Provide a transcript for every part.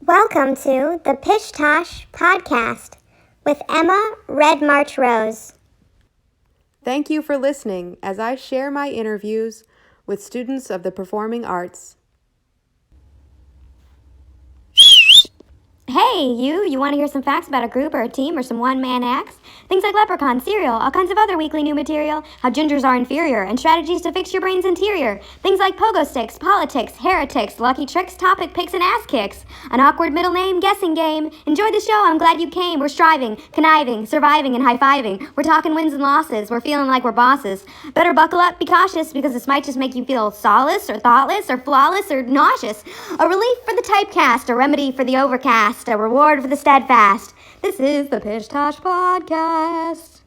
Welcome to the Pish Tosh podcast with Emma Red March Rose. Thank you for listening as I share my interviews with students of the performing arts. Hey, you want to hear some facts about a group or a team or some one-man acts? Things like leprechaun, cereal, all kinds of other weekly new material, how gingers are inferior, and strategies to fix your brain's interior. Things like pogo sticks, politics, heretics, lucky tricks, topic picks, and ass kicks. An awkward middle name guessing game. Enjoy the show, I'm glad you came. We're striving, conniving, surviving, and high-fiving. We're talking wins and losses. We're feeling like we're bosses. Better buckle up, be cautious, because this might just make you feel solace, or thoughtless, or flawless, or nauseous. A relief for the typecast, a remedy for the overcast, a reward for the steadfast. This is the Pish Tosh podcast.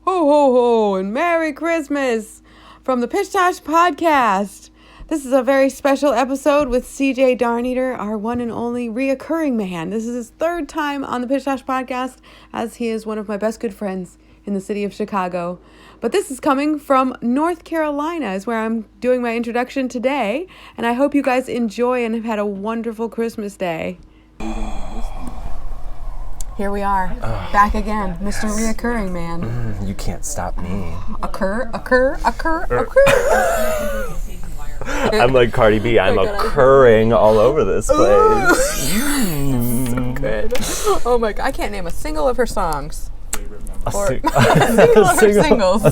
Ho, ho, ho, and Merry Christmas from the Pish Tosh podcast. This is a very special episode with CJ Darnieder, our one and only Reoccurring Man. This is his third time on the Pish Tosh podcast, as he is one of my best good friends in the city of Chicago. But this is coming from North Carolina, is where I'm doing my introduction today. And I hope you guys enjoy and have had a wonderful Christmas day. Here we are, back again, Mr. Reoccurring Man. You can't stop me. Occur. I'm like Cardi B. I'm occurring all over this place. So good. Oh my God, I can't name a single of her songs. Or Single. single of her singles.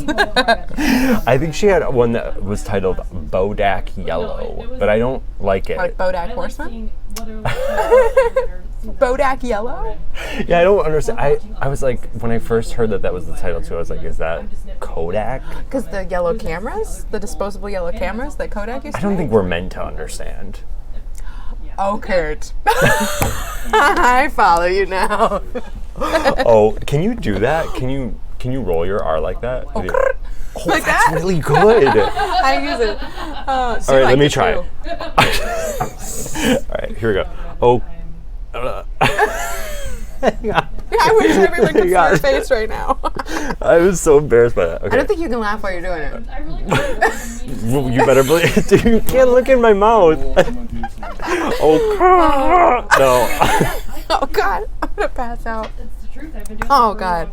I think she had one that was titled Bodak Yellow, but I don't like it. Like Bodak Horseman? Bodak Yellow? Yeah, I don't understand. I was like, when I first heard that was the title too, I was like, is that Kodak? Because the yellow cameras, the disposable yellow cameras that Kodak used to I don't make? think we're meant to understand. Oh, Kurt. I follow you now. Oh, can you do that? Can you roll your R like that? Oh, Like that's that? really good. I use it. All right, let me try. All right, here we go. Oh. Hang on. I wish everyone could see your face right now. I was so embarrassed by that. Okay. I don't think you can laugh while you're doing it. You better believe. Dude, you can't look in my mouth. Oh no. Oh God, I'm gonna pass out. Oh God.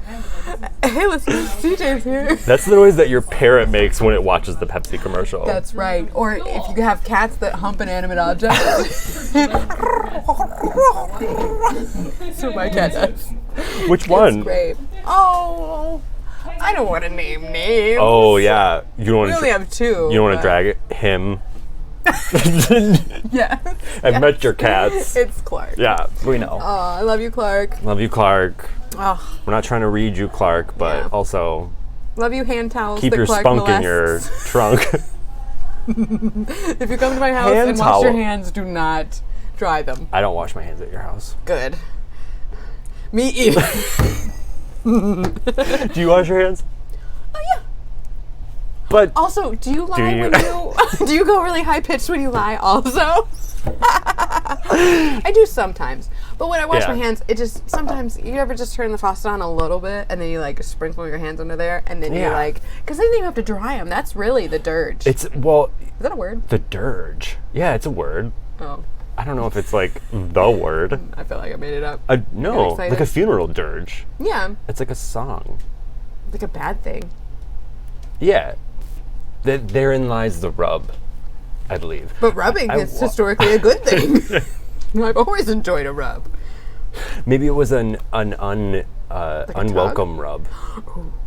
Hey, listen, CJ's here. That's the noise that your parrot makes when it watches the Pepsi commercial. That's right. Or if you have cats that hump inanimate objects. So my cat does. Which one? It's great. Oh, I don't want to name names. Oh yeah. You don't want We to. only have two. You don't want to but- drag it. Him. Yeah. I've met your cats. It's Clark. Yeah, we know. Oh, I love you, Clark. Love you, Clark. Oh, We're not trying to read you, Clark, but Yeah. also love you, hand towels. keep that your Clark spunk in molests. your trunk. If you come to my house Hand and wash your towel. hands, do not dry them. I don't wash my hands at your house. Good. Me either. Do you wash your hands? Oh yeah. But Also, do you lie you? when you do you go really high pitched when you lie also? I do sometimes. But when I wash Yeah. my hands, it just sometimes you ever just turn the faucet on a little bit and then you like sprinkle your hands under there and then you Yeah. like because then you have to dry them. That's really the dirge. it's Is that a word? the dirge. Yeah, it's a word. Oh, I don't know if it's like the word. I feel like I made it up. No, excited. like a funeral dirge. Yeah, It's like a song. like a bad thing. Yeah. Therein lies the rub, I believe. But rubbing is historically a good thing. I've always enjoyed a rub. Maybe it was an unwelcome rub.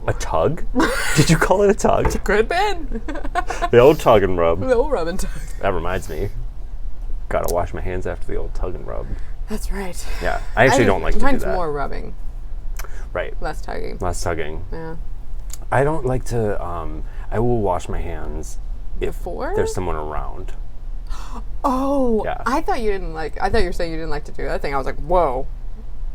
A tug? Did you call it a tug? Could have been. The old tug and rub. The old rub and tug. That reminds me. Gotta wash my hands after the old tug and rub. That's right. Yeah, I actually don't like to do Mine's that. more rubbing, Right. less tugging. Less tugging. Yeah. I don't like to, I will wash my hands if Before? there's someone around. Oh, Yeah. I thought you were saying you didn't like to do that thing. I was like, whoa,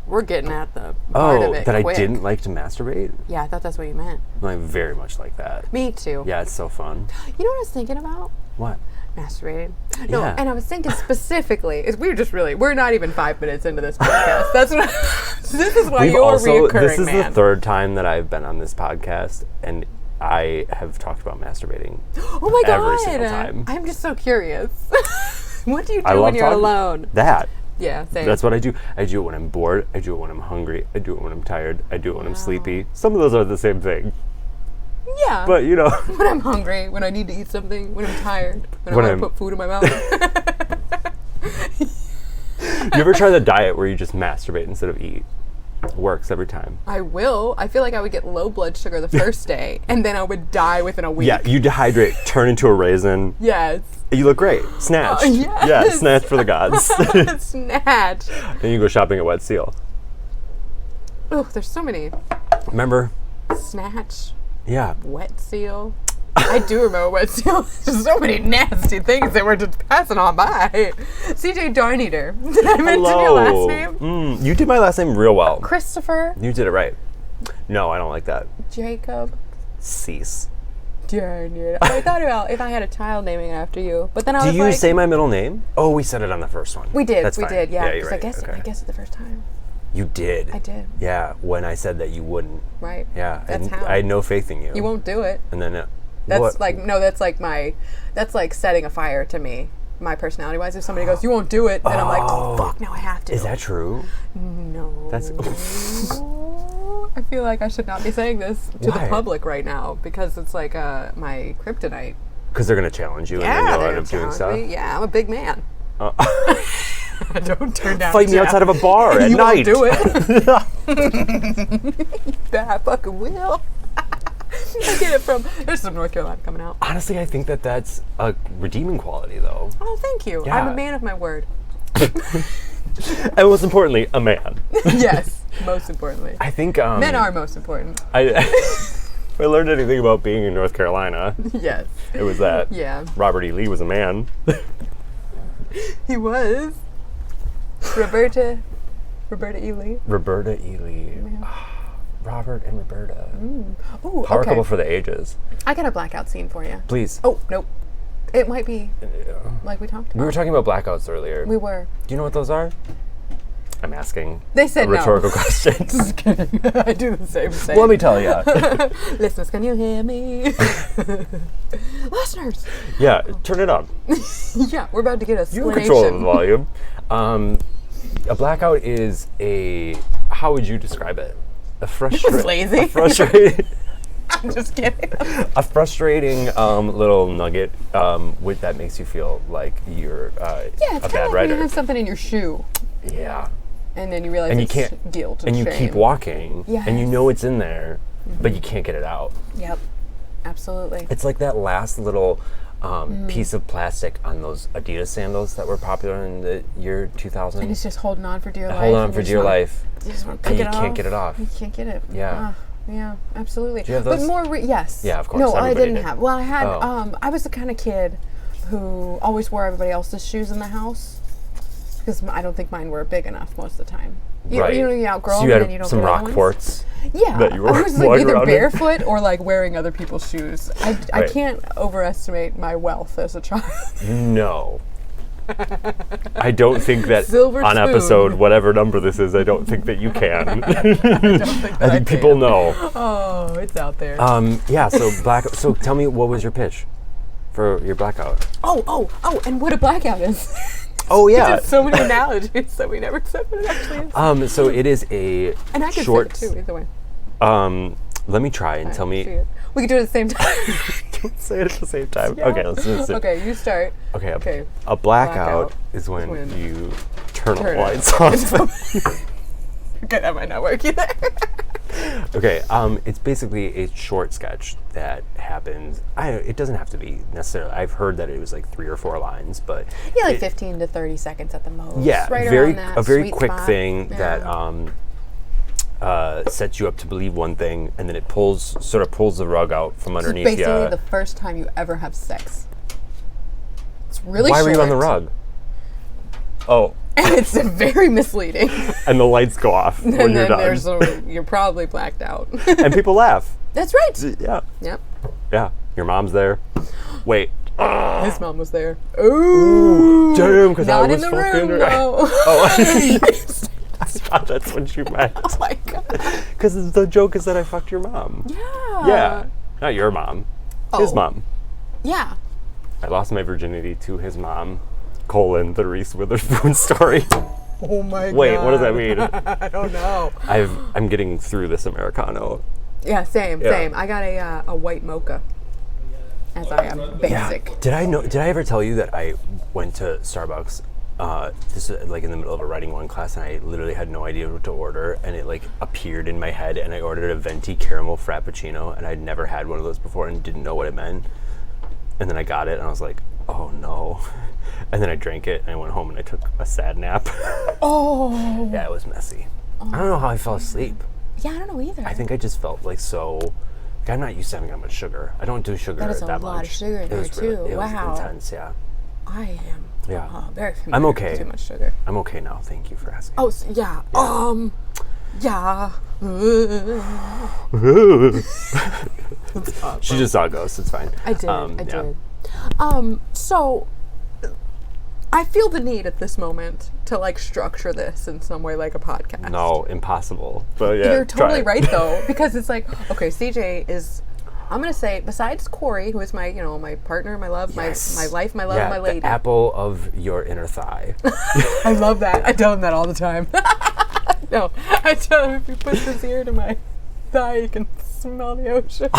we're getting at the heart of Oh, it that quick. I didn't like to masturbate? Yeah, I thought that's what you meant. I very much like that. Me too. Yeah, it's so fun. You know what I was thinking about? What? Masturbating. No, Yeah. and I was thinking specifically, we're not even 5 minutes into this podcast. That's what, this is why you're reoccurring, this is man. the third time that I've been on this podcast, and I have talked about masturbating Oh my god! every single time. I'm just so curious. What do you I do love when you're talking- alone? That. Yeah, same. That's what I do. I do it when I'm bored. I do it when I'm hungry. I do it when I'm tired. I do it when I'm sleepy. Some of those are the same thing. Yeah. But, you know. When I'm hungry, when I need to eat something, when I'm tired, when I want to put food in my mouth. You ever try the diet where you just masturbate instead of eat? Works every time. I will. I feel like I would get low blood sugar the first day, and then I would die within a week. Yeah, you dehydrate, turn into a raisin. Yes. You look great. Snatched. Yes. Yeah, snatched for the gods. Snatch. Then you go shopping at Wet Seal. Oh, there's so many. Remember? Snatch. Yeah. Wet Seal. I do remember Wet Seal. There's so many nasty things that we're just passing on by. CJ Darnieder. Did I mention your last name? You did my last name real well. Christopher. You did it right. No, I don't like that. Jacob. Cease. Darnieder. I thought about if I had a child naming after you, but then I was Do like, you say my middle name? Oh, we said it on the first one. we did. That's we fine. did. Yeah. you're 'Cause right. I guess it the first time. You did. I did. Yeah, when I said that you wouldn't. Right. Yeah, That's how. I had no faith in you. You won't do it. And then That's what? that's like setting a fire to me, my personality wise. If somebody goes, you won't do it, then I'm like, oh fuck, now I have to. Is that true? No. That's. I feel like I should not be saying this to Why? the public right now because it's like my kryptonite. Because they're gonna challenge you, and then you'll end up doing stuff. Yeah, I'm a big man. Don't turn down. Fight me outside of a bar at you night. Won't do it. I fucking will. I get it from. There's some North Carolina coming out. Honestly, I think that that's a redeeming quality, though. Oh, thank you. Yeah. I'm a man of my word. And most importantly, a man. Yes, most importantly. I think Men are most important. If I learned anything about being in North Carolina, Yes. it was that Yeah. Robert E. Lee was a man. He was. Roberta E. Lee. Roberta E. Lee. Robert and Roberta. Ooh, Power okay. couple for the ages. I got a blackout scene for you. Please. Oh, nope. It might be like we talked about. We were talking about blackouts earlier. We were. Do you know what those are? I'm asking They said a rhetorical no. question. Just kidding. I do the same thing. Let me tell you. Listeners, can you hear me? Listeners. Yeah, turn it up. Yeah, we're about to get a You explanation. control the volume. A blackout is a. How would you describe it? Lazy. A frustrating. I'm just kidding. A frustrating little nugget that makes you feel like you're Yeah, it's a kind bad of like writer. when you have something in your shoe, Yeah. and then you realize And you it's can't. guilt And you shame. keep walking, and you Yes. know it's in there, but you can't get it out. Yep, absolutely. It's like that last little piece of plastic on those Adidas sandals that were popular in the year 2000. And it's just holding on for dear life. Hold on and for you just dear wanna- life. You just want to And pick you it can't off. get it off. You can't get it. Yeah. Yeah, absolutely. Do you have But those? more, yes. Yeah, of course, No, I everybody didn't did. have. Well, I had. Oh. I was the kind of kid who always wore everybody else's shoes in the house because I don't think mine were big enough most of the time. You know, you outgrow So them you and had then you don't some get other rock ones. quartz. Yeah, that you were I was like walking either around in. barefoot or like wearing other people's shoes. I Right. can't overestimate my wealth as a child. No. I don't think that Silver on spoon. episode whatever number this is, I don't think that you can. I don't think that I think people can. know. Oh, it's out there. Yeah, so tell me, what was your pitch for your blackout? Oh, and what a blackout is. Oh yeah. Just so many analogies that we never said what it actually is. So it is a And I can short. say it too, either way. Let me try and tell See me. it. We can do it at the same time. Don't say it at the same time. Yeah. Okay, let's do it. Okay, you start. Okay, Okay. a blackout Blackout is when when you turn turn the it lights on. Okay, that might not work either. Okay, it's basically a short sketch that happens. It doesn't have to be necessarily. I've heard that it was like 3 or 4 lines, but Yeah, like 15 to 30 seconds at the most. yeah, right very around that a very sweet quick spot. thing Yeah. that sets you up to believe one thing, and then it sort of pulls the rug out from This is underneath you. basically the first time you ever have sex. It's really Why short. were you on the rug? Oh, And it's very misleading. and the lights go off when And you're then done, you're probably blacked out. and people laugh. That's right. Yeah, Yep. yeah. Your mom's there. Wait. His mom was there. Ooh. Damn, because I Not was in the fucking room, her. no. Oh, I thought that's what you meant. Oh my god. Because the joke is that I fucked your mom. Yeah. Yeah, not your mom. His Oh. mom. Yeah. I lost my virginity to his mom. the Reese Witherspoon story. Oh my god. Wait, what does that mean? I don't know. I'm getting through this Americano. Yeah, same. I got a white mocha. As I am basic. Yeah. Did I ever tell you that I went to Starbucks? This was like in the middle of a writing one class, and I literally had no idea what to order, and it like appeared in my head, and I ordered a venti caramel frappuccino, and I'd never had one of those before and didn't know what it meant. And then I got it, and I was like, oh no. And then I drank it, and I went home, and I took a sad nap. Oh. Yeah, it was messy. I don't know how I fell asleep. Yeah, I don't know either. I think I just felt like so. Like, I'm not used to having that much sugar. I don't do sugar that much. That is a lot of sugar in there too. It wow. was intense, yeah. I am. Yeah. Very familiar. I'm okay. With too much sugar. I'm okay now. Thank you for asking. Oh, yeah. Yeah. She just saw ghosts. It's fine. I did. So I feel the need at this moment to like structure this in some way, like a podcast. No, impossible. But yeah, you're totally right though, because it's like, okay, CJ is. I'm gonna say, besides Corey, who is my, my partner, my love, yes. my life, my love, my lady. The apple of your inner thigh. I love that. I tell him that all the time. No, I tell him if he puts his ear to my thigh, he can smell the ocean.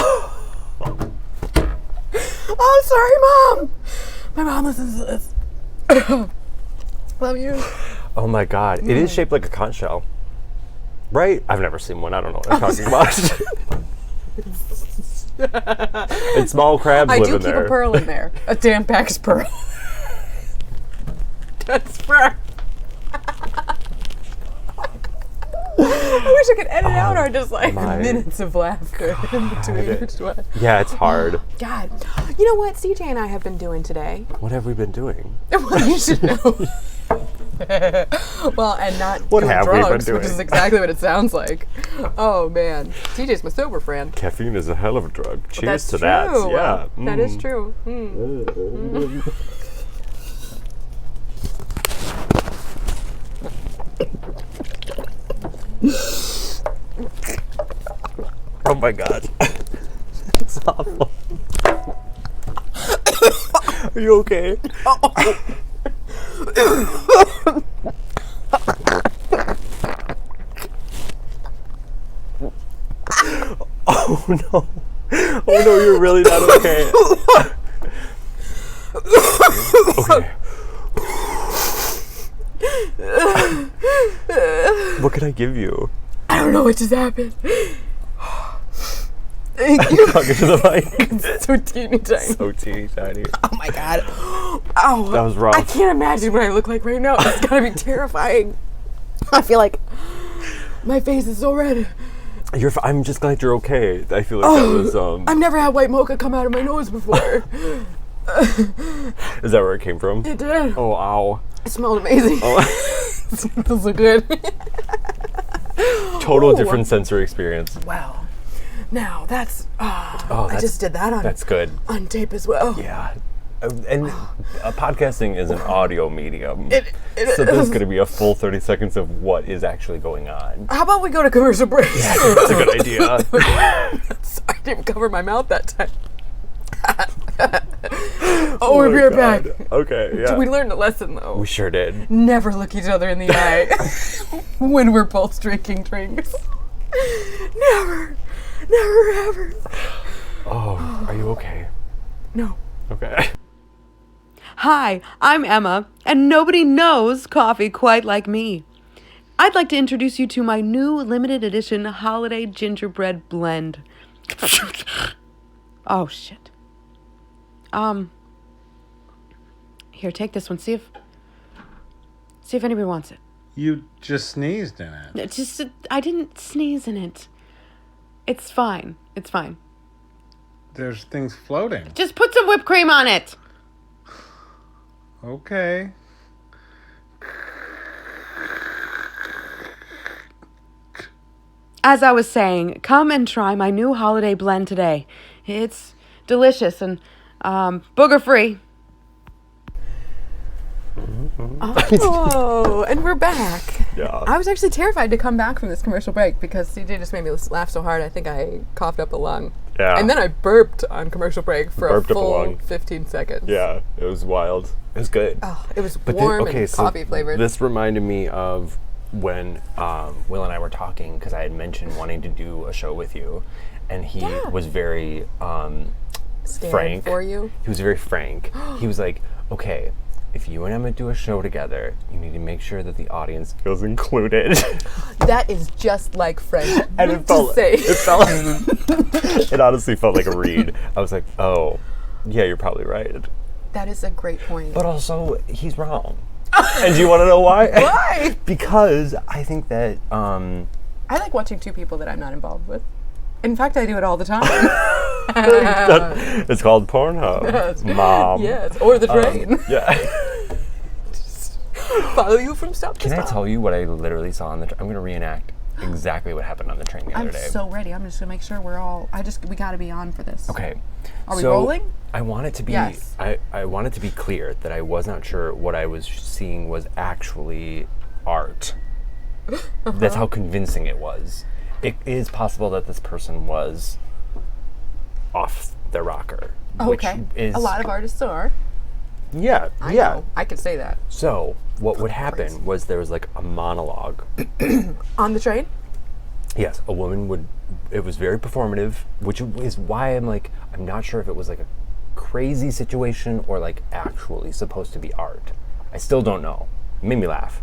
Oh, sorry, Mom. My mom listens to this. Love you. Oh my God, it is shaped like a conch shell, right? I've never seen one. I don't know what I'm talking about. And small crabs live in there. I do keep a pearl in there. A Tampax pearl. That's for. I wish I could edit out our just like minutes of laughter in between each one. Yeah, it's hard. God. You know what CJ and I have been doing today? What have we been doing? Well, you should know. Well, and not what doing have drugs, we been doing? Which is exactly what it sounds like. Oh, man. CJ's my sober friend. Caffeine is a hell of a drug. Cheers to true. that. Yeah. That is true. Oh my God. It's awful. Are you okay? Oh no. Oh no, you're really not okay. Okay. What can I give you? I don't know what just happened. Thank you. Talking to the mic. It's so teeny tiny. So teeny tiny. Oh my God. Ow. That was rough. I can't imagine what I look like right now. It's gotta be terrifying. I feel like my face is so red. I'm just glad you're okay. I feel like that was I've never had white mocha come out of my nose before. Is that where it came from? It did. Oh, ow. It smelled amazing. Oh. It smells so good. Total different sensory experience. Wow. Now that's I just did that on That's good. on tape as well. Yeah. And podcasting is an audio medium. It so there's is. going to be a full 30 seconds of what is actually going on. How about we go to commercial break? That's a good idea. Sorry, I didn't cover my mouth that time. We'll be right back. Okay, yeah. We learned a lesson though. We sure did. Never look each other in the eye when we're both drinking drinks. Never ever. Oh, are you okay? No. Okay. Hi, I'm Emma, and nobody knows coffee quite like me. I'd like to introduce you to my new limited edition holiday gingerbread blend. Oh, shit. Here, take this one. See if anybody wants it. You just sneezed in it. I didn't sneeze in it. It's fine. It's fine. There's things floating. Just put some whipped cream on it. Okay. As I was saying, come and try my new holiday blend today. It's delicious and booger-free. Oh, and we're back. Yeah. I was actually terrified to come back from this commercial break because CJ just made me laugh so hard I think I coughed up a lung. Yeah. And then I burped on commercial break for Burped a up a full lung. 15 seconds. Yeah, it was wild. It was good. Oh, it was warm and coffee flavored. This reminded me of when Will and I were talking, because I had mentioned wanting to do a show with you, and he was very frank. For you? He was very frank. He was like, okay, if you and Emma do a show together, you need to make sure that the audience feels included. That is just like French. And it honestly felt like a read. I was like, oh, yeah, you're probably right. That is a great point. But also, he's wrong. And do you want to know why? Why? Because I think that I like watching two people that I'm not involved with. In fact, I do it all the time. It's called Pornhub. Yes. Mom. Yes, or the train. Yeah. Follow you from stop to Can stop. I tell you what I literally saw on the I'm going to reenact exactly what happened on the train the other day. I'm so ready. I'm just going to make sure we're all... we got to be on for this. Okay. Are we rolling? I want it to be... Yes. I want it to be clear that I was not sure what I was seeing was actually art. That's how convincing it was. It is possible that this person was off their rocker. Okay. Which is, a lot of artists are. Yeah. I know. I could say that. So what would happen was there was like a monologue. On the train? Yes, a woman would, it was very performative, which is why I'm like, I'm not sure if it was like a crazy situation or like actually supposed to be art. I still don't know. It made me laugh.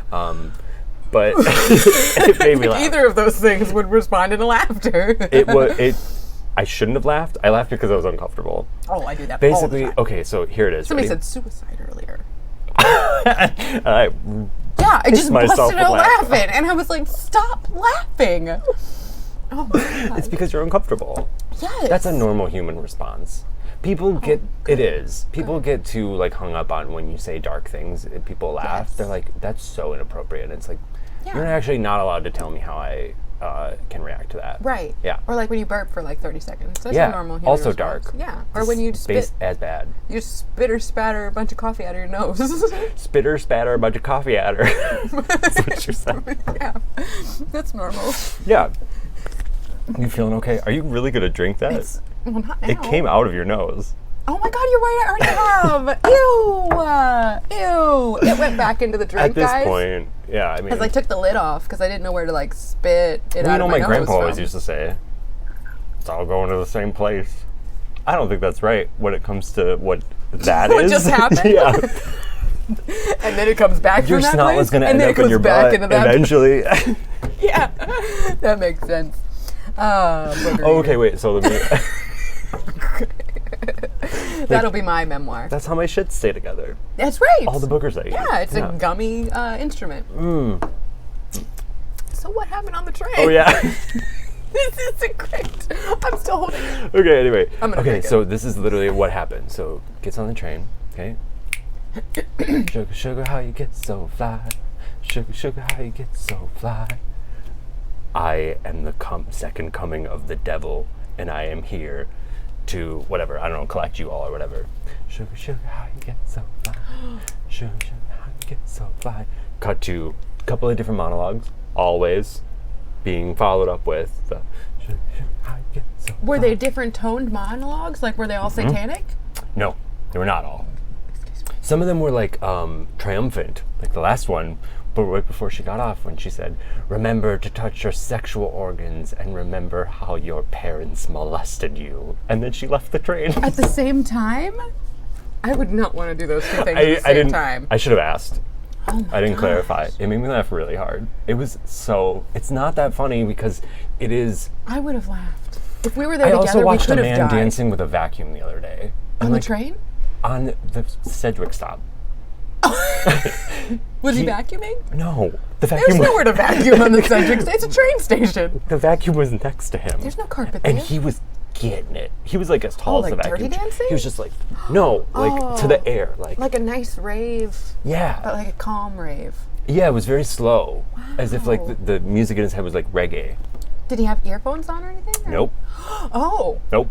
But it made me laugh. Either of those things would respond in laughter. I shouldn't have laughed. I laughed because I was uncomfortable. Oh, I do that Basically, all the time. okay, so here it is. Somebody Ready? said suicide earlier. I just myself busted out with laugh. laughing. And I was like, stop laughing. Oh my God. It's because you're uncomfortable. Yes. That's a normal human response. People get too like hung up on when you say dark things. People laugh. Yes. They're like, that's so inappropriate. And it's like, Yeah. you're actually not allowed to tell me how I can react to that. Right. Yeah. Or like when you burp for like 30 seconds. That's Yeah. a normal human Also response. dark. Yeah. Or when you spit. As bad. You spit or spatter a bunch of coffee out of your nose. Spitter, spatter, a bunch of coffee at her. That's what you said. Yeah. That's normal. Yeah. You feeling okay? Are you really gonna drink that? Well, not now. It came out of your nose. Oh my God, you're right. I already have. Ew. It went back into the drink, At this guys. point, yeah, I mean. Because I took the lid off because I didn't know where to like spit it out of my my nose grandpa always from. used to say, it's all going to the same place. I don't think that's right when it comes to what that What is. just happened? Yeah. And then it comes back Your from that snot place, was going to and end then up it in your goes back butt into that. eventually. Yeah, that makes sense. Oh, okay, wait, so let me... That'll be my memoir. That's how my shits stay together. That's right. All the boogers I eat. Yeah, it's a gummy instrument. So what happened on the train? Oh, yeah. This isn't great. I'm still holding it. Okay, anyway. I'm gonna Okay, drink it. so this is literally what happened. So, gets on the train, okay? Sugar, sugar, how you get so fly? Sugar, sugar, how you get so fly? I am the second coming of the devil, and I am here to, whatever, I don't know, collect you all or whatever. Sugar, sugar, how you get so fly? Sugar, sugar, how you get so fly? Cut to a couple of different monologues, always being followed up with the sugar, sugar, how you get so fly. Were they different toned monologues? Like, were they all satanic? No, they were not all. Some of them were like triumphant, like the last one, but right before she got off when she said, remember to touch your sexual organs and remember how your parents molested you. And then she left the train. At the same time? I would not want to do those two things at the same time. I should have asked. Oh my I didn't gosh. clarify. It made me laugh really hard. It was so, it's not that funny because it is. I would have laughed. If we were there I together, also watched we a could have man died. dancing with a vacuum the other day. On And, the like, train? On the Sedgwick stop. Was he vacuuming? No. The There's vacuum nowhere to vacuum on the Sedgwick. It's a train station. The vacuum was next to him. There's no carpet And there. he was getting it. He was like as tall as the like vacuum. Dirty Dancing? He was just like, no, like to the air. Like a nice rave. yeah. Like a calm rave. Yeah, it was very slow. As if like Wow. the music in his head was like reggae. Did he have earphones on or anything? Or? Nope. Oh. Nope.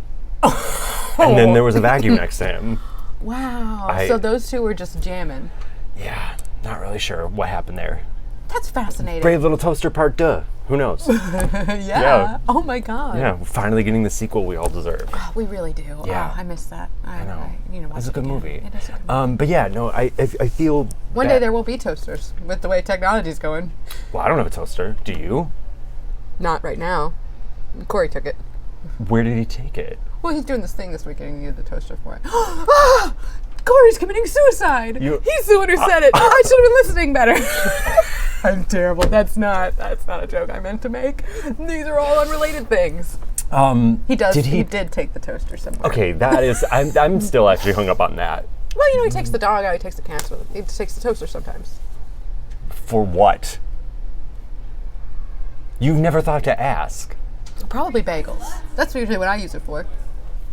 And then there was a vacuum next to him. Wow. So those two were just jamming. Yeah, not really sure what happened there. That's fascinating. Brave Little Toaster Part 2. Who knows? Yeah. Oh my God. Yeah, we're finally getting the sequel we all deserve. We really do. Yeah. Oh, I miss that. I know. It's a good movie. It is a good movie. But yeah, no, I feel One day there will be toasters with the way technology's going. Well, I don't have a toaster. Do you? Not right now. Corey took it. Where did he take it? Well, he's doing this thing this weekend and he used the toaster for it. Ah! Corey's committing suicide. He's the one who said it. I should have been listening better. I'm terrible. That's not a joke I meant to make. These are all unrelated things. He did take the toaster somewhere. Okay, that is. I'm still actually hung up on that. Well, he takes the dog out. He takes the cats with him. He takes the toaster sometimes. For what? You've never thought to ask. Probably bagels. That's usually what I use it for.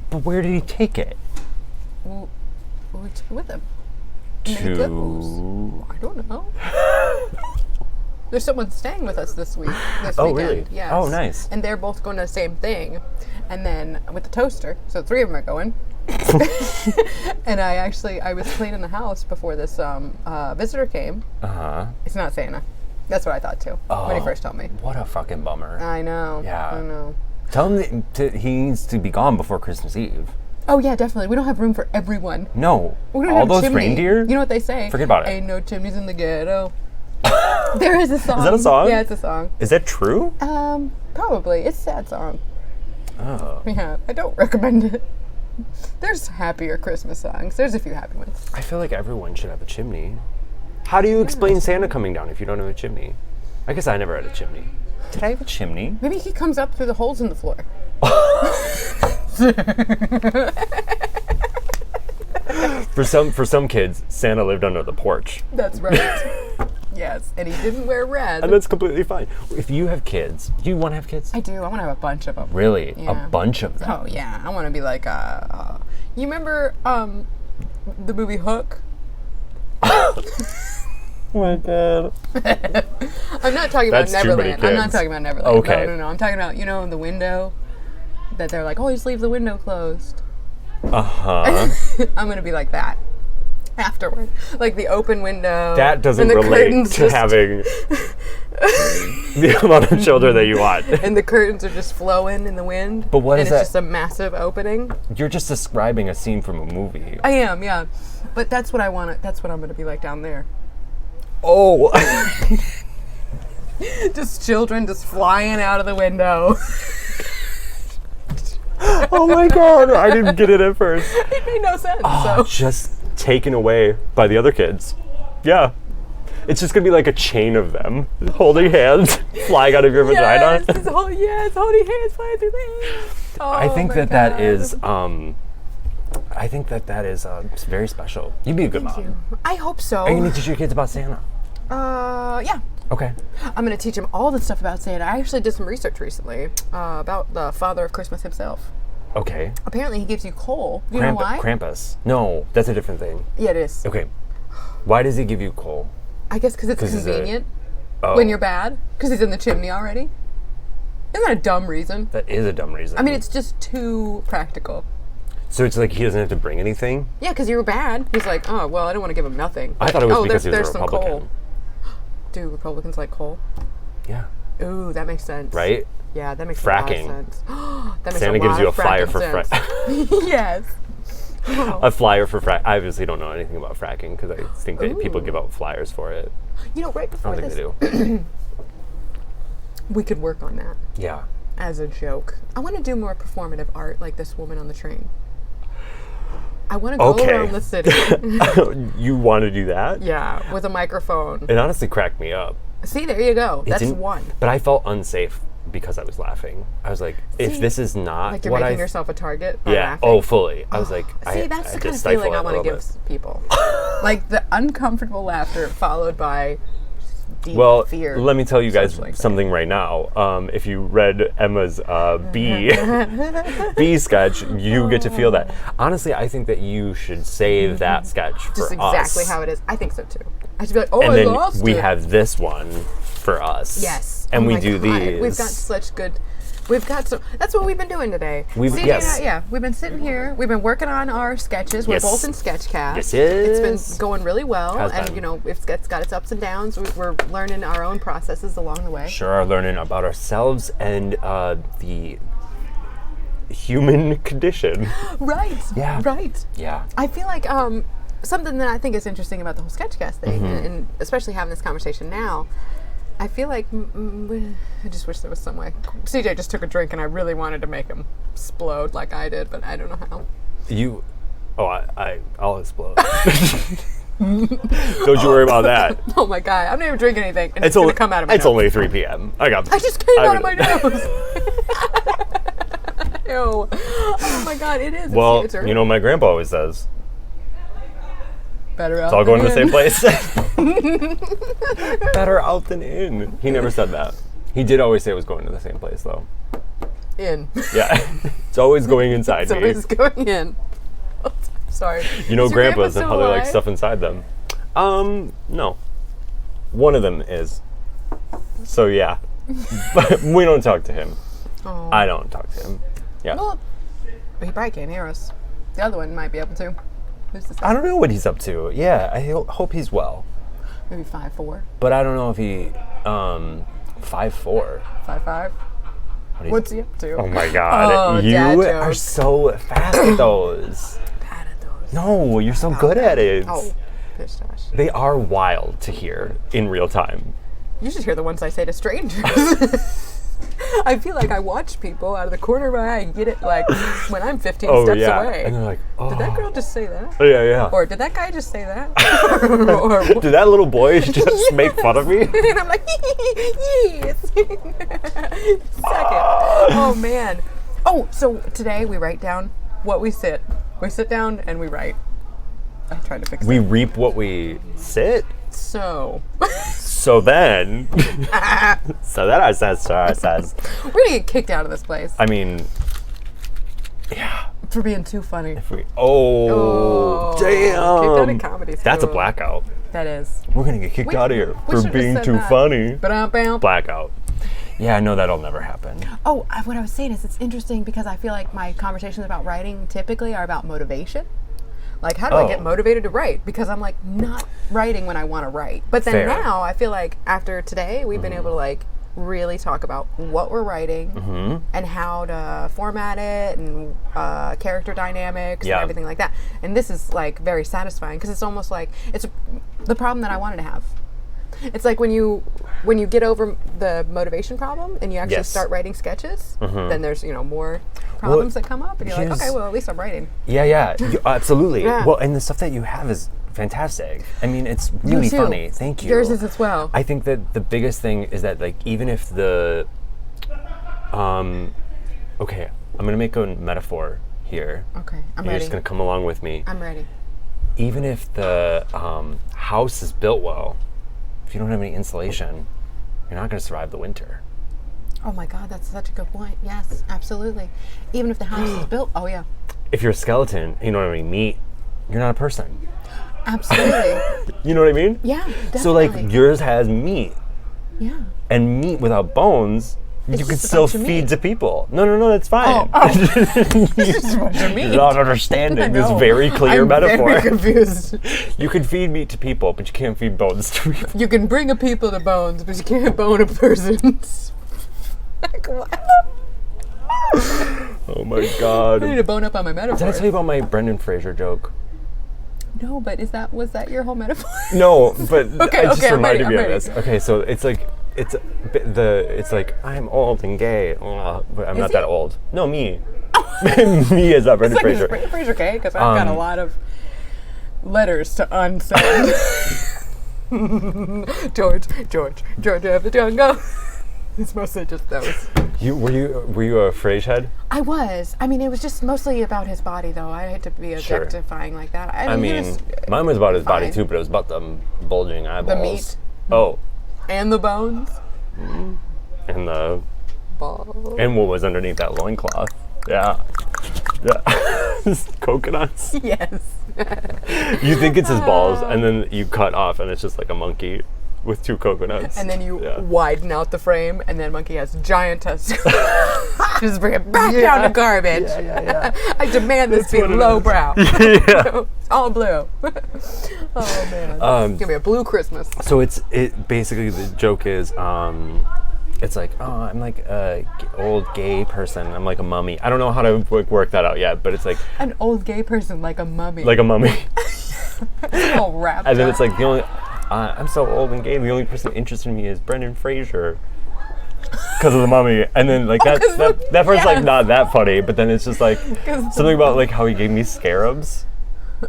But where did he take it? Well, we took it with him. Many goes. I don't know. There's someone staying with us this weekend. Really? Yes. Oh, nice. And they're both going to the same thing. And then with the toaster, so 3 of them are going. And I was cleaning the house before this visitor came. Uh-huh. It's not Santa. That's what I thought too when he first told me. What a fucking bummer. I know. Yeah. I know. Tell him that he needs to be gone before Christmas Eve. Oh yeah, definitely. We don't have room for everyone. No. We don't all have those chimney. reindeer? You know what they say? Forget about it. Ain't no chimneys in the ghetto. There is a song. Is that a song? Yeah, it's a song. Is that true? Probably. It's a sad song. Oh. Yeah, I don't recommend it. There's happier Christmas songs. There's a few happy ones. I feel like everyone should have a chimney. How do you explain Santa coming down if you don't have a chimney? I guess I never had a chimney. Did I have a chimney? Maybe he comes up through the holes in the floor. For some kids, Santa lived under the porch. That's right. Yes, and he didn't wear red. And that's completely fine. If you have kids, do you want to have kids? I do. I want to have a bunch of them. Really? Yeah. A bunch of them? Oh, yeah. I want to be like, you remember the movie Hook? Oh my God. I'm not talking about That's too many Neverland. I'm not kids. talking about Neverland. Okay. No. I'm talking about, in the window, that they're like, always leave the window closed. Uh-huh. I'm going to be like that afterward. Like the open window. That doesn't and the relate curtains to having the amount of children that you want. And the curtains are just flowing in the wind. But what is and that? it's just a massive opening. You're just describing a scene from a movie. I am, yeah. But that's what I want. That's what I'm going to be like down there. Oh. Just children just flying out of the window. Oh my God, I didn't get it at first. It made no sense. Oh, just taken away by the other kids. Yeah. It's just going to be like a chain of them holding hands, flying out of your vagina. Yes, holding hands flying through the air. Oh, I think my that God. that is very special. You'd be a good mom. I hope so. Are you going to teach your kids about Santa? Yeah. Okay. I'm going to teach them all the stuff about Santa. I actually did some research recently about the father of Christmas himself. Okay. Apparently he gives you coal. Do you know why? Krampus. No, that's a different thing. Yeah, it is. Okay. Why does he give you coal? I guess because it's convenient Oh. when you're bad. Because he's in the chimney already. Isn't that a dumb reason? That is a dumb reason. I mean, it's just too practical. So it's like he doesn't have to bring anything? Yeah, because you were bad. He's like, oh, well, I don't want to give him nothing. I thought it was oh, because he was there's a some Republican. coal. Do Republicans like coal? Yeah. Ooh, that makes sense. Right? Yeah, that makes Fracking. a lot of sense. That makes Santa a gives lot you a of flyer for fracking. Yes. A flyer for frack. I obviously don't know anything about fracking because I think that people give out flyers for it. Right I before don't think this, they do. we could work on that Yeah. as a joke. I want to do more performative art like this woman on the train. I want to go around the city. You want to do that? Yeah, with a microphone. It honestly cracked me up. See, there you go. That's didn't- one. But I felt unsafe because I was laughing. I was like, if this is not Like you're what making yourself a target by yeah. laughing. Oh, fully. I was like, See, that's I the had kind to of stifle feeling it I a want to little give bit. people. Like the uncomfortable laughter followed by deep Well, fear. let me tell you guys Social anxiety. something right now. If you read Emma's bee sketch, you get to feel that. Honestly, I think that you should save that sketch for Just us. exactly how it is. I think so too. I should be like, oh, And I then lost we it. have this one for us. Yes. And Oh we my do God. these. We've got such good We've got some. That's what we've been doing today. Yes. We've been sitting here. We've been working on our sketches. We're Yes. both in Sketchcast. Yes, It's yes. been going really well, Has and been. you know, it's got its ups and downs. We're learning our own processes along the way. Sure, are learning about ourselves and the human condition. Right. Yeah. Right. Yeah. I feel like something that I think is interesting about the whole Sketchcast thing, and especially having this conversation now. I feel like I just wish there was some way. CJ just took a drink, and I really wanted to make him explode like I did, but I don't know how. I'll explode. Don't you worry about that. Oh my god, I'm not even drinking anything, and it's gonna come out of my nose. It's only 3 p.m. I just came out of my nose. Ew. Oh my god, it is. Well, it's early. you know, my grandpa always says, better out it's all than going to the in. same place. Better out than in. He never said that. He did always say it was going to the same place, though. In. Yeah. It's always going inside It's me. always going in. Sorry. You know Is your grandpa grandpas and how still they like alive? stuff inside them. No. One of them is. So yeah. But we don't talk to him. Oh. I don't talk to him. Yeah. Well, he probably can't hear us. The other one might be able to. Who's to say? I don't know what he's up to. Yeah, I hope he's well. Maybe 5'4", But I don't know if he 5'4". 5'5". What's he up to? Oh my god. Oh, You dad are jokes. so fast at those. Bad at those. No, you're so good at it. Oh, Pish Tosh. They are wild to hear in real time. You should hear the ones I say to strangers. I feel like I watch people out of the corner of my eye and get it like when I'm 15 steps away. And they're like, oh. Did that girl just say that? Yeah, yeah. Or did that guy just say that? or, Did that little boy just make fun of me? and I'm like, yes. Second. Oh man. Oh, so today we write down what we sit. We sit down and we write. I'm trying to fix We it. reap what we sit. So So then, so then I says, we're gonna get kicked out of this place I mean, yeah. for being too funny. If we, oh, Kicked out of damn. comedy That's a school. blackout. That is. We're gonna get kicked out of here we for should've being said too that. funny. Ba-dum-bam. Blackout. Yeah, I know that'll never happen. Oh, what I was saying is it's interesting because I feel like my conversations about writing typically are about motivation. Like, how do I get motivated to write? Because I'm like not writing when I want to write. But then Fair. now I feel like after today we've been able to like really talk about what we're writing and how to format it and character dynamics Yeah. and everything like that. And this is like very satisfying because it's almost like it's the problem that I wanted to have. It's like when you get over the motivation problem and you actually Yes. start writing sketches, then there's more problems that come up, and you're like, here's- okay, well at least I'm writing. Yeah, absolutely. Yeah. Well, and the stuff that you have is fantastic. I mean, it's really too. funny. Thank you. Yours is as well. I think that the biggest thing is that, like, even if the, okay, I'm gonna make a metaphor here. Okay, I'm You're ready. just gonna come along with me. I'm ready. Even if the house is built well, if you don't have any insulation, you're not gonna survive the winter. Oh my God, that's such a good point. Yes, absolutely. Even if the house is built, oh yeah, If you're a skeleton, you don't have any meat, you're not a person. absolutely. You know what I mean? Yeah, definitely. So, like, yours has meat, yeah. and meat without bones, you It's could just a still bunch of feed meat. to people. No, that's fine. It's just a bunch of meat. You're not understanding this No, very clear I'm metaphor. very confused. You can feed meat to people, but you can't feed bones to people. You can bring a people to bones, but you can't bone a person. Like what? Oh my I god. need to bone up on my metaphor. Did I tell you about my Brendan Fraser joke? No, but was that your whole metaphor? No, but Okay, I just okay, I'm reminded ready, me I'm of this. Okay, so it's like it's like I'm old and gay, but I'm not he? that old. No, me. Me is not Brendan It's like Fraser. Brendan Fraser, okay? Because I've got a lot of letters to unsend. George, have the Django. It's mostly just those. Were you a Frasier head? I was. I mean, it was just mostly about his body, though. I hate to be Sure. objectifying like that. I he mean, was- mine was about his body fine. too, but it was about the bulging eyeballs. meat. Oh, and the bones. and the Balls. and what was underneath that loincloth. Yeah. Coconuts. Yes. You think it's his balls, and then you cut off, and it's just like a monkey. with 2 coconuts. And then you widen out the frame, and then Monkey has giant testicles. Just bring it back down to garbage. Yeah. I demand this be lowbrow. All blue. Oh man, give me a blue Christmas. So it basically the joke is it's like, oh, I'm like a old gay person. I'm like a mummy. I don't know how to work that out yet, but it's like an old gay person like a mummy. Like a mummy. All wrapped And then up. it's like the only I'm so old and gay. The only person interested in me is Brendan Fraser. Because of the mummy. And then like that part's like not that funny, but then it's just like something about like how he gave me scarabs.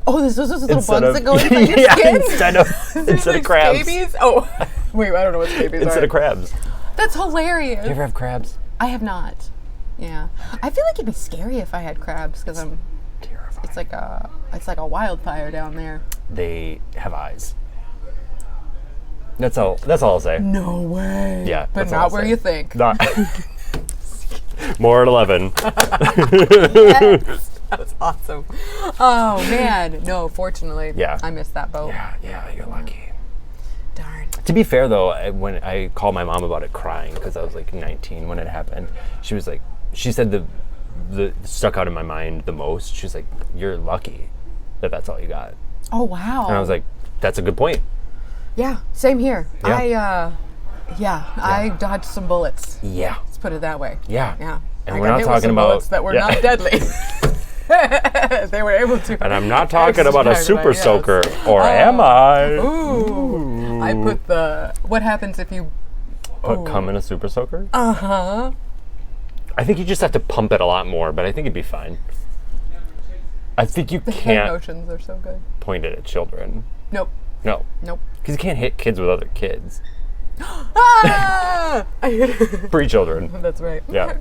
Oh, there's those little bugs that go inside your skin? instead of crabs. Scabies? Oh, wait, I don't know what scabies are. Instead of crabs. That's hilarious. You ever have crabs? I have not. Yeah. I feel like it'd be scary if I had crabs because I'm terrified. It's like a wildfire down there. They have eyes. That's all I'll say. No way. Yeah. But not where you think. Not. More at 11. Yes. That was awesome. Oh man. No, fortunately. Yeah. I missed that boat. Yeah, you're lucky. Darn. To be fair though, when I called my mom about it crying, because I was like 19 when it happened, she was like, she said the stuck out in my mind the most. She was like, you're lucky that that's all you got. Oh wow. And I was like, that's a good point. Yeah, same here. Yeah. I dodged some bullets. Yeah. Let's put it that way. Yeah. Yeah. And I we're got not hit with talking some about bullets that were not deadly. They were able to. And I'm not talking about a extract super my- yes. soaker, or am I? Ooh. I put what happens if you Put cum in a super soaker? Uh-huh. I think you just have to pump it a lot more, but I think it'd be fine. I think you The hand can't motions are so good. point it at children. Nope. No. Nope. Because you can't hit kids with other kids. Ah! Free children. That's right. Yeah.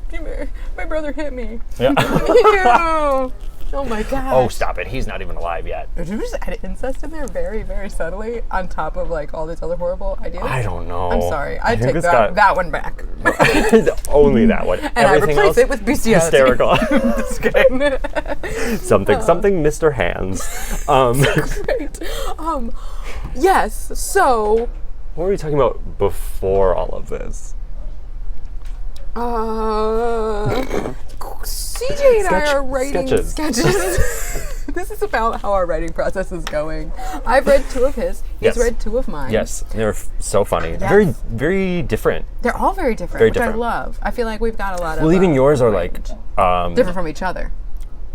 My brother hit me. Yeah. Ew. Oh my gosh. Oh, stop it. He's not even alive yet. Did you just add incest in there very, very subtly on top of like all these other horrible ideas? I don't know. I'm sorry. I think take this that one back. Only that one. And Everything I replace else, it with bestiality. hysterical. Just kidding. something, Mr. Hands. Great. Yes. So. What were we talking about before all of this? CJ and I are writing sketches. This is about how our writing process is going. I've read 2 of his. He's read 2 of mine. Yes, they're so funny. Yes. Very, very different. They're all very different, Very which different. I love. I feel like we've got a lot of. Well, even yours are like different from each other.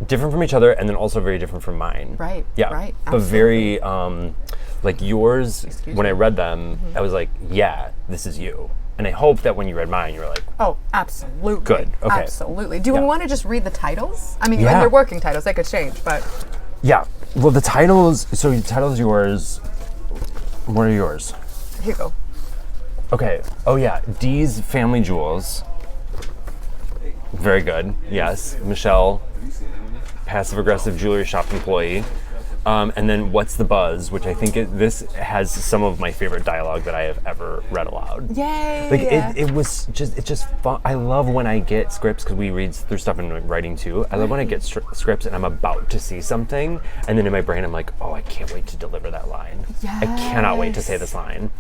different from each other, and then also very different from mine. Right. Yeah. Right. But very like yours. When I read them, I was like, yeah, this is you. And I hope that when you read mine, you were like, Oh, absolutely. Good, okay. Absolutely. Do we want to just read the titles? I mean, Yeah. they're working titles. They could change, but. yeah. Well, the titles. So the title's yours. What are yours? Here you go. Okay. Oh yeah, Dee's Family Jewels. Very good. Yes, Michelle, passive-aggressive jewelry shop employee. And then What's the Buzz, which I think this has some of my favorite dialogue that I have ever read aloud. Yay! Like it's just fun. I love when I get scripts, because we read through stuff in writing too. I love when I get scripts and I'm about to see something, and then in my brain I'm like, oh, I can't wait to deliver that line. Yes. I cannot wait to say this line.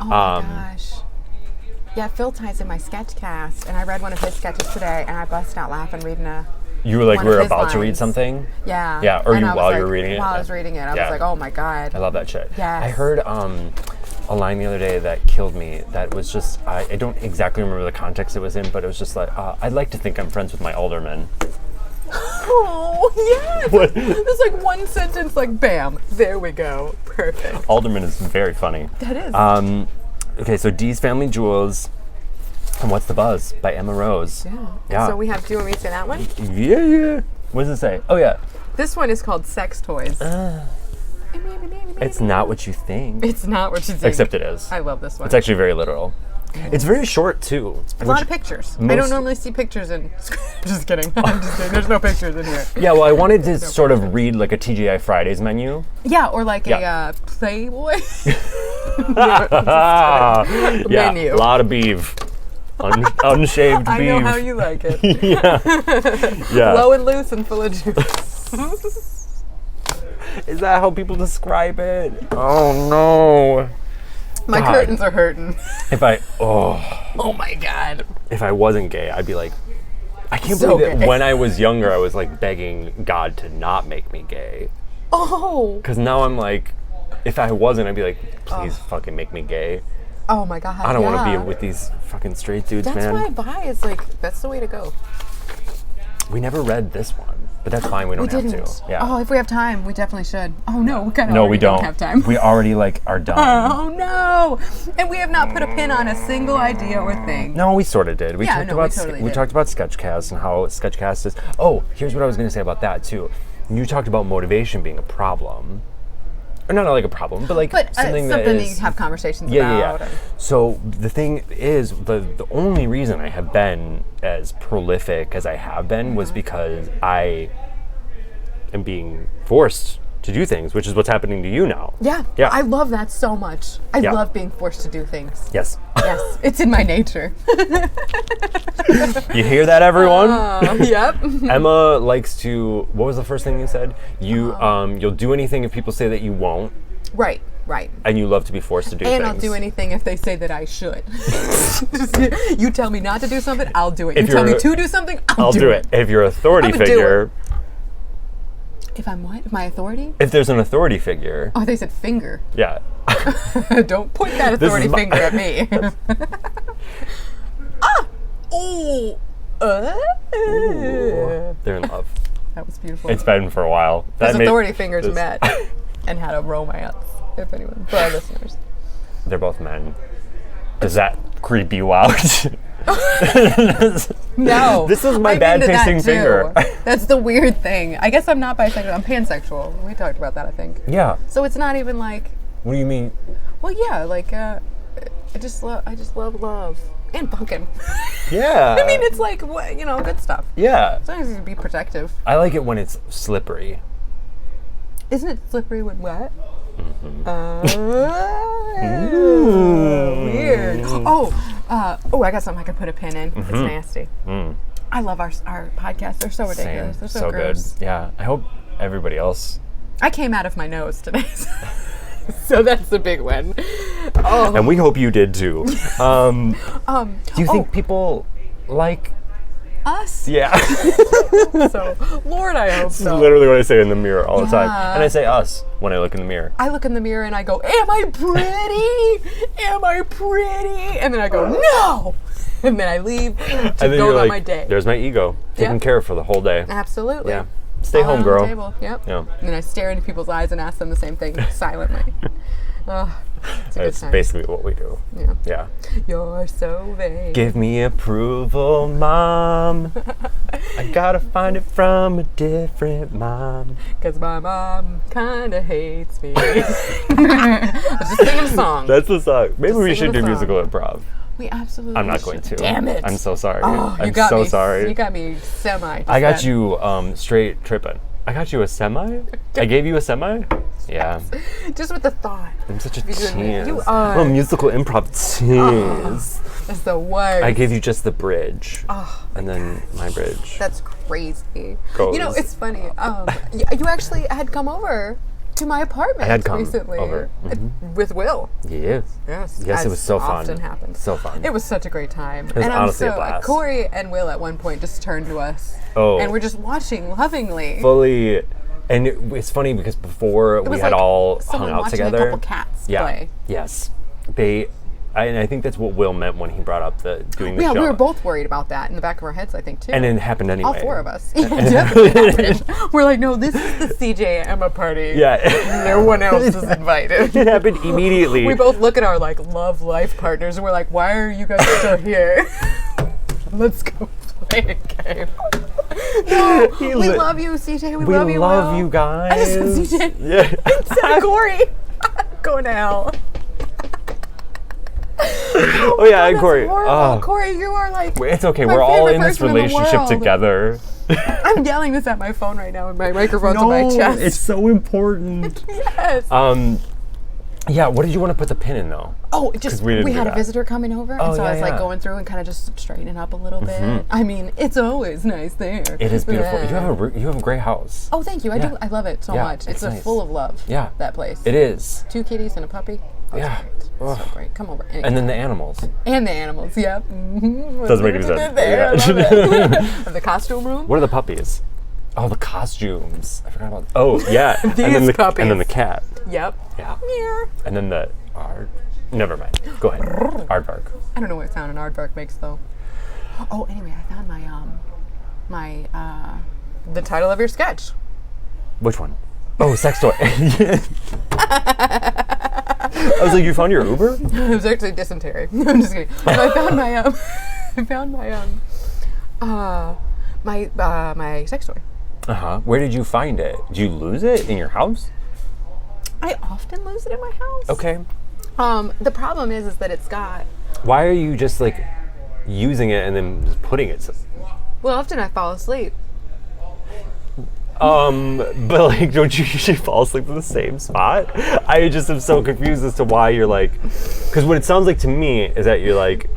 Oh my gosh. Yeah, Phil Tight's in my sketch cast, and I read one of his sketches today, and I busted out laughing reading a. You were like, one we of were his about to read lines. something? Yeah. Yeah, or And you I was while like, you were reading it? While I Yeah. was reading it, I Yeah. was like, oh my God. I love that shit. Yes. I heard a line the other day that killed me. That was just, I don't exactly remember the context it was in, but it was just like, I'd like to think I'm friends with my alderman. Oh, yes. What? There's like one sentence, like, bam, there we go. Perfect. Alderman is very funny. That is. Okay, so Dee's Family Jewels and What's the Buzz by Emma Rose. Yeah. So we have, do you want me to say that one? Yeah. What does it say? Oh, yeah. This one is called Sex Toys. It's not what you think. It's not what you think. Except it is. I love this one. It's actually very literal. It's very short, too. a lot of pictures. I don't normally see pictures in. Just kidding. I'm just kidding. There's no pictures in here. Yeah, well, I wanted to sort of read like a TGI Fridays menu. Yeah, or like Yeah. a Playboy Yeah, menu. a lot of beef. Unshaved beef. I know how you like it. Yeah. Low and loose and full of juice. Is that how people describe it? Oh no. My God. curtains are hurting. Oh my God. if I wasn't gay, I'd be like, I can't So believe that gay. when I was younger, I was like begging God to not make me gay. Oh. Because now I'm like, if I wasn't, I'd be like, please fucking make me gay. Oh my God. I don't want to be with these fucking straight dudes, That's man. why bi is like, that's the way to go. We never read this one, but that's fine. We don't have to. Yeah. Oh, if we have time, we definitely should. Oh no, we kind of no, we don't have time. We already like are done. Oh no! And we have not put a pin on a single idea or thing. No, we sort of did. We Yeah, talked no, about we totally we did. talked about Sketchcast and how Sketchcast is. Oh, here's what I was going to say about that too. You talked about motivation being a problem, or not like a problem, but like something that you is have conversations yeah. about. and- So the thing is, the only reason I have been as prolific as I have been was because I am being forced to do things, which is what's happening to you now. Yeah, Yeah. I love that so much. I Yeah. love being forced to do things. Yes. Yes, it's in my nature. You hear that, everyone? Yep. Emma likes to. What was the first thing you said? You'll do anything if people say that you won't, Right. and you love to be forced to do And things. I'll do anything if they say that I should. You tell me not to do something, I'll do it. If You tell me you're- to do something, I'll do it. If you're an authority I'm a doer. figure, If I'm what? My authority? if there's an authority figure, Oh, they said finger. yeah. Don't point that This is authority my- finger at me. Oh! They're in love. That was beautiful. It's been for a while. Those That authority fingers this- met and had a romance, if anyone, for our listeners. They're both men. Does that creep you out? No. This is my I'm bad into that tasting too. finger. That's the weird thing. I guess I'm not bisexual. I'm pansexual. We talked about that, I think. Yeah. So it's not even like, What do you mean? well, yeah, like, I just love love. And fucking. Yeah. I mean, it's like, what, good stuff. Yeah. As long as you can be protective. I like it when it's slippery. Isn't it slippery when wet? Weird. Oh, I got something I could put a pin in. It's nasty. I love our podcasts. They're so ridiculous. Same. They're so gross. good. Yeah. I hope everybody else. I came out of my nose today. So that's the big one. Oh. And we hope you did too. Do you think people like? Us? Yeah. So, Lord, I hope This is so. literally what I say in the mirror all the time. Yeah. And I say us when I look in the mirror. I look in the mirror and I go, am I pretty? Am I pretty? And then I go, no! And then I leave to And then go you're about like, my day. there's my ego taken Yeah. care of for the whole day. Absolutely. Yeah. Stay All home, on girl. the table. Yep. Yeah. And then I stare into people's eyes and ask them the same thing silently. Oh, it's a good That's time. basically what we do. Yeah. Yeah. You're so vain. Give me approval, mom. I gotta find it from a different mom. Because my mom kind of hates me. I was just singing a song. That's the song. Maybe we singing should a do song. musical improv. We absolutely I'm not should. going to. Damn it. I'm so sorry. Oh, I'm you got so me. sorry. You got me semi. I got you straight tripping. I got you a semi? I gave you a semi? Yeah. Just with the thought. I'm such a You tease. are. I'm a musical improv tease. That's the worst. I gave you just the bridge. Oh, and then my bridge. that's crazy. Goes. It's funny. You actually had come over to my apartment I had come recently over. with Will. Yes. Yes. Yes, it as was so fun. Often happens. So fun. It was such a great time. was and honestly a blast. Corey and Will at one point just turned to us. Oh. And we're just watching lovingly. Fully. And it's funny because before we was had like all someone hung out watching together. a couple cats yeah. play. Yes. And I think that's what Will meant when he brought up doing the Yeah, show. we were both worried about that in the back of our heads, I think, too. And it happened anyway. all four of us. It definitely happened. We're like, no, this is the CJ and Emma party. Yeah. No one else is invited. It happened immediately. We both look at our love life partners and we're like, why are you guys still here? Let's go play a game. No, we love you, CJ. We love you. Will. you guys. I just said CJ. Yeah. Said Corey. Go now. Oh yeah, and Corey. Oh. Corey, you are like. It's okay. my We're all favorite in this person in the relationship world. together. I'm yelling this at my phone right now, and my microphone's on my chest. It's so important. Yes. Yeah, what did you want to put the pin in though? Oh, it just, we had a that. visitor coming over, and so yeah, I was like yeah. going through and kind of just straightening up a little bit. I mean, it's always nice there. It is beautiful. Yeah. You have a great house. Oh, thank you. I Yeah. do. I love it so Yeah, much. It's nice. full of love. Yeah. That place. It is. 2 kitties and a puppy. Oh, Yeah. It's great. It's so great. Come over. Anytime. And then the animals. And the animals. Yep. Doesn't make any What you sense. did there. I love it. The costume room. What are the puppies? Oh, the costumes. I forgot about. Oh, yeah. These and then the puppies. And then the cat. Yep. Yeah. Meow. And then the Never mind. Go ahead. Aardvark. I don't know what sound an aardvark makes though. Oh, anyway, I found my the title of your sketch. Which one? Oh, sex toy. I was like, you found your Uber? It was actually dysentery. I'm just kidding. So I found my sex toy. Where did you find it? Did you lose it in your house? I often lose it in my house. Okay. The problem is that it's got. Why are you just like using it and then just putting it? Well, often I fall asleep. But like, don't you usually fall asleep in the same spot? I just am so confused as to why you're like, because what it sounds like to me is that you're like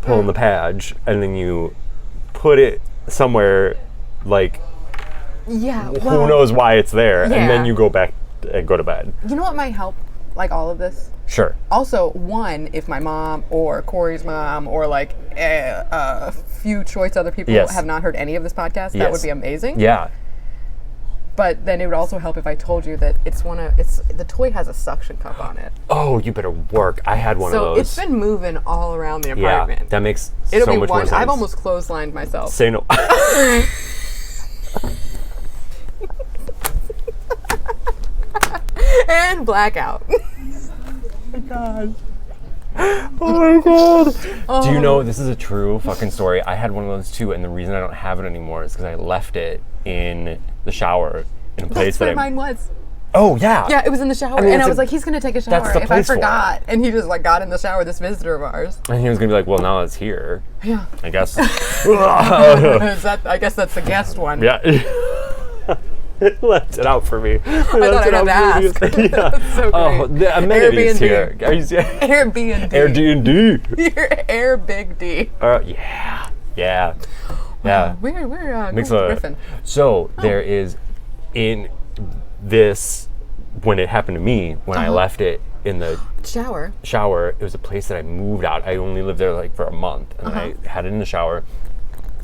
pulling the patch and then you put it somewhere, like Yeah. who knows why it's there, and then Yeah. you go back and go to bed. You know what might help? Like all of this. Sure. Also, one, if my mom or Corey's mom or like a few choice other people Yes. have not heard any of this podcast, that would Yes. be amazing. Yeah. But then it would also help if I told you that the toy has a suction cup on it. Oh, you better work. I had one of So those. it's been moving all around the yeah, apartment. that makes It'll so be much more one. sense. I've almost clotheslined myself. Say no. And blackout. Oh my god. Do you know, this is a true fucking story. I had one of those too, and the reason I don't have it anymore is because I left it in the shower in a place That's where that mine was. Oh, yeah. Yeah, it was in the shower, I mean, and it's I was a- like, he's gonna take a shower that's the if I place for it. forgot. And he just like got in the shower, this visitor of ours. And he was going to be like, well, now it's here. Yeah. I guess. I guess that's the guest one. Yeah. It left it out for me. I thought I'd have to ask. Yeah. That's so great. Oh, the amenities Airbnb. here. Are you serious? Airbnb. Airbnb. Your Air Big D. Yeah. Yeah. Yeah. We're Makes going a- riffing. So there is in this, when it happened to me, when I left it in the Shower. shower, it was a place that I moved out. I only lived there like for a month, and I had it in the shower.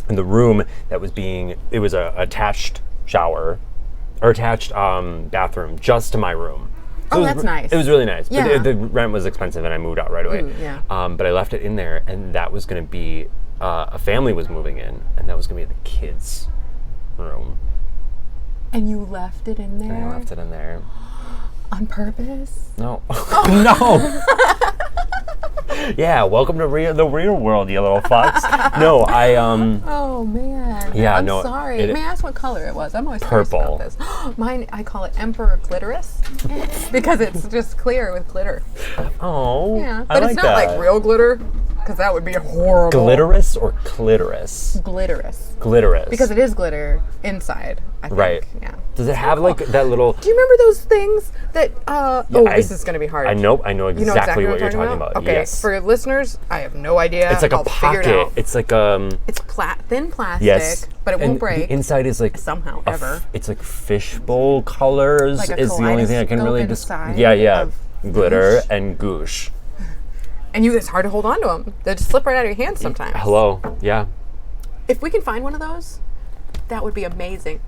And the room that was it was a attached shower, or attached bathroom just to my room. Oh, it was that's nice. It was really nice. Yeah. But the rent was expensive, and I moved out right away. Ooh, yeah. But I left it in there, and that was going to be a family was moving in, and that was going to be the kids' room. And you left it in there? And I left it in there. On purpose? No. No. Yeah, welcome to the real world, you little fucks. No, Oh man. Yeah, I'm no, sorry. it- May I ask what color it was? I'm always Purple. curious about this. Mine, I call it Emperor Glitterous because it's just clear with glitter. Oh, Yeah, I but like it's not that. like real glitter because that would be horrible. Glitterous or clitoris? Glitterous. Glitterous. Because it is glitter inside, I think. Right. Yeah. Does it have like that little? Do you remember those things that? This is going to be hard. I know You know exactly what you're I'm talking about. Okay, Yes. for listeners, I have no idea. It's like I'll a figure it pocket. out. It's like It's thin plastic, yes, but it and won't break. The inside is like somehow, ever. It's like fishbowl colors. Like a is the only thing I can kaleidoscope really inside describe. Yeah, of glitter goosh. and goosh. And it's hard to hold on to them. They just slip right out of your hands sometimes. Hello. Yeah. If we can find one of those, that would be amazing.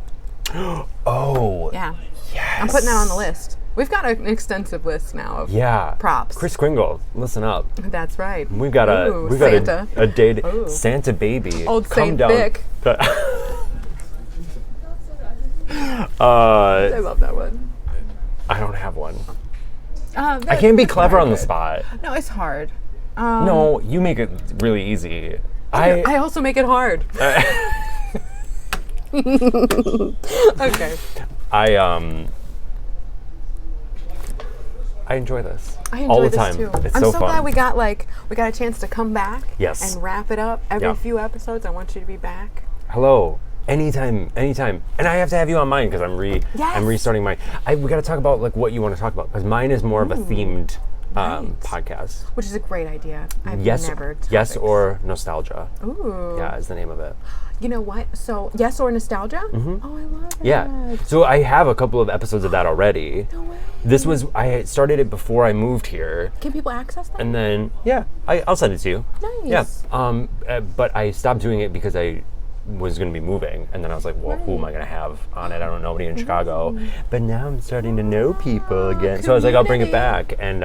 Oh. Yeah. Yes. I'm putting that on the list. We've got an extensive list now of Yeah. props. Chris Kringle, listen up. That's right. We've got Ooh, a Santa. a date. Ooh. Santa baby. Old Come Saint down. Vic. I love that one. I don't have one. That- I can't be that's clever very on the good. spot. No, it's hard. No, you make it really easy. I also make it hard. Okay. I enjoy this I enjoy all the this time. too. It's I'm so so fun. glad we got a chance to come back. Yes. And wrap it up every Yeah. few episodes. I want you to be back. Hello. Anytime. And I have to have you on mine because I'm Yes. restarting mine. We got to talk about like what you want to talk about because mine is more of a themed podcast. Which is a great idea. I've Yes, never yes topics. or nostalgia. Ooh. Yeah, is the name of it. You know what? So, yes or nostalgia? Oh, I love that. Yeah. So I have a couple of episodes of that already. No way. This was I started it before I moved here. Can people access that? And then, I'll send it to you. Nice. Yeah. But I stopped doing it because I was going to be moving. And then I was like, well, who am I going to have on it? I don't know nobody in Chicago. But now I'm starting to know people again. So I was like, I'll bring it back and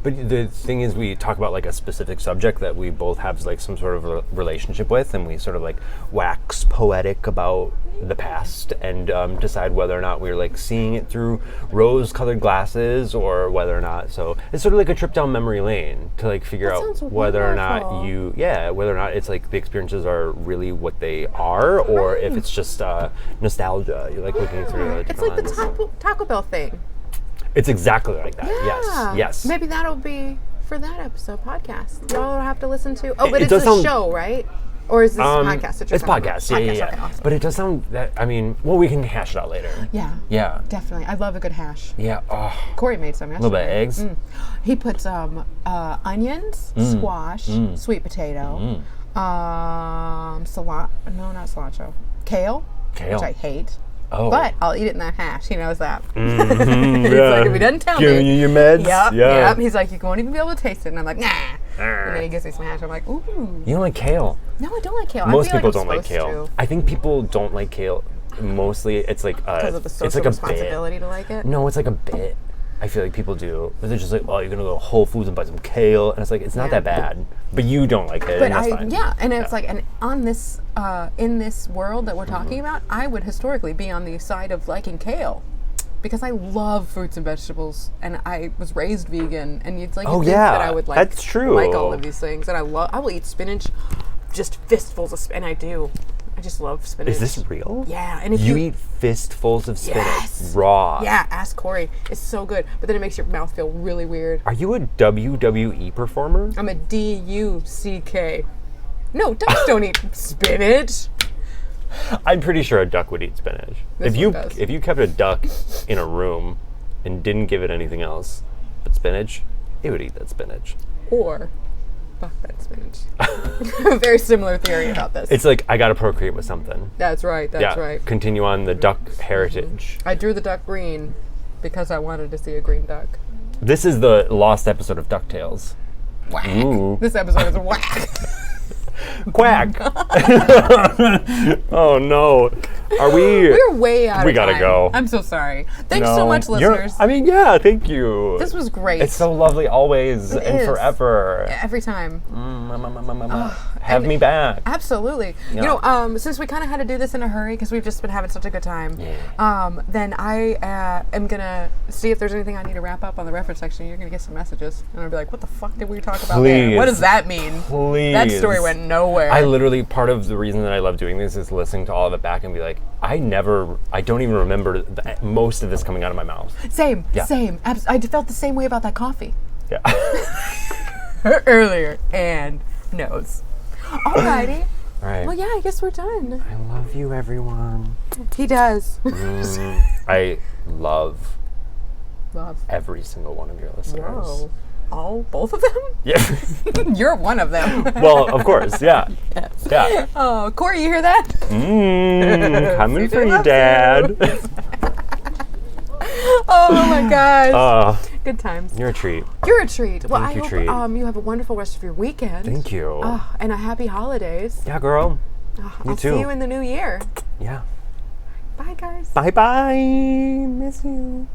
but the thing is we talk about like a specific subject that we both have like some sort of relationship with, and we sort of like wax poetic about the past and decide whether or not we're like seeing it through rose-colored glasses or whether or not. So it's sort of like a trip down memory lane to like figure out whether or not whether or not it's like the experiences are really what they are, or if it's just nostalgia. You're like looking through It's like the Taco Bell thing. It's exactly like that. Yeah. Yes. Maybe that'll be for that episode podcast. Y'all will have to listen to. Oh, but It it's does a sound- show, right? Or is this podcast? It's podcast. Yeah. Okay, awesome. But it does sound that. I mean, well, we can hash it out later. Yeah. Yeah. Definitely. I love a good hash. Yeah. Oh, Corey made some a yesterday. little bit of eggs. He puts onions, squash, sweet potato, not cilantro, kale, which I hate. Oh. But I'll eat it in that hash. He knows that. Mm-hmm, He's like, if he doesn't tell Giving me. you your meds. Yep. He's like, you won't even be able to taste it. And I'm like, nah. And then he gives me some hash. I'm like, ooh. You don't like kale. No, I don't like kale. Most I feel people like don't like kale. I think people don't like kale. Mostly, it's like because of the social it's like a responsibility bit. to like it. No, it's like a bit. I feel like people do. But they're just like, oh, you're gonna go to Whole Foods and buy some kale, and it's like it's not that bad. But you don't like it, But and that's fine. and it's like, and on this, in this world that we're talking about, I would historically be on the side of liking kale, because I love fruits and vegetables, and I was raised vegan, and you'd like Oh, think yeah, that I would like that's true. like all of these things, and I will eat spinach, just fistfuls of spinach. And I do. I just love spinach. Is this real? Yeah, and if you eat fistfuls of spinach Yes. raw. Yeah, ask Corey. It's so good, but then it makes your mouth feel really weird. Are you a WWE performer? I'm a DUCK. No, ducks don't eat spinach. I'm pretty sure a duck would eat spinach. This one does. If you kept a duck in a room and didn't give it anything else but spinach, it would eat that spinach. Or fuck that spinach. Very similar theory about this. It's like I gotta procreate with something. That's right. That's right. Continue on the duck heritage. I drew the duck green because I wanted to see a green duck. This is the lost episode of DuckTales. Whack. Ooh. This episode is a whack. Quack! Oh no. Are we? We're way out We of gotta time. go. I'm so sorry. Thanks No, so much, listeners. thank you. This was great. It's so lovely always It and is. forever. Every time. Have me back. Absolutely. Yeah. You know, since we kind of had to do this in a hurry because we've just been having such a good time, then I am going to see if there's anything I need to wrap up on the reference section. You're going to get some messages. And I'll be like, what the fuck did we talk about there? What does that mean? Please. That story went nowhere. I literally, part of the reason that I love doing this is listening to all of it back and be like, I don't even remember most of this coming out of my mouth. Same. Yeah. Same. I felt the same way about that coffee Yeah. earlier. And nose. Alrighty. All right. Well, yeah, I guess we're done. I love you, everyone. He does. I love Love. every single one of your listeners. Whoa. All? Both of them? Yeah. You're one of them. Well, of course, yeah. Yes. Yeah. Oh, Corey, you hear that? Coming CJ for you, loves Dad. Oh my gosh. Good times. You're a treat. You're a treat. Well, Thank you, I hope treat. you have a wonderful rest of your weekend. Thank you. And a happy holidays. Yeah, girl. I'll too. see you in the new year. Yeah. Bye, guys. Bye-bye. Miss you.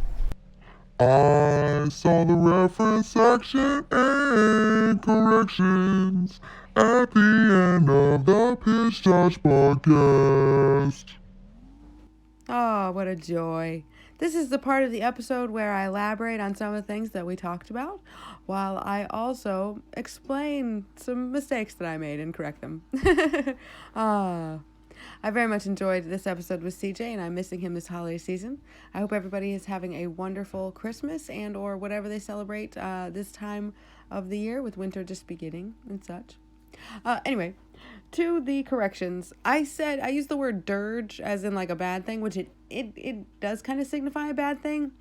I saw the reference section and corrections at the end of the Pish Tosh podcast. Oh, what a joy. This is the part of the episode where I elaborate on some of the things that we talked about, while I also explain some mistakes that I made and correct them. I very much enjoyed this episode with CJ, and I'm missing him this holiday season. I hope everybody is having a wonderful Christmas and or whatever they celebrate this time of the year, with winter just beginning and such. Anyway, to the corrections. I used the word dirge as in like a bad thing, which it does kind of signify a bad thing.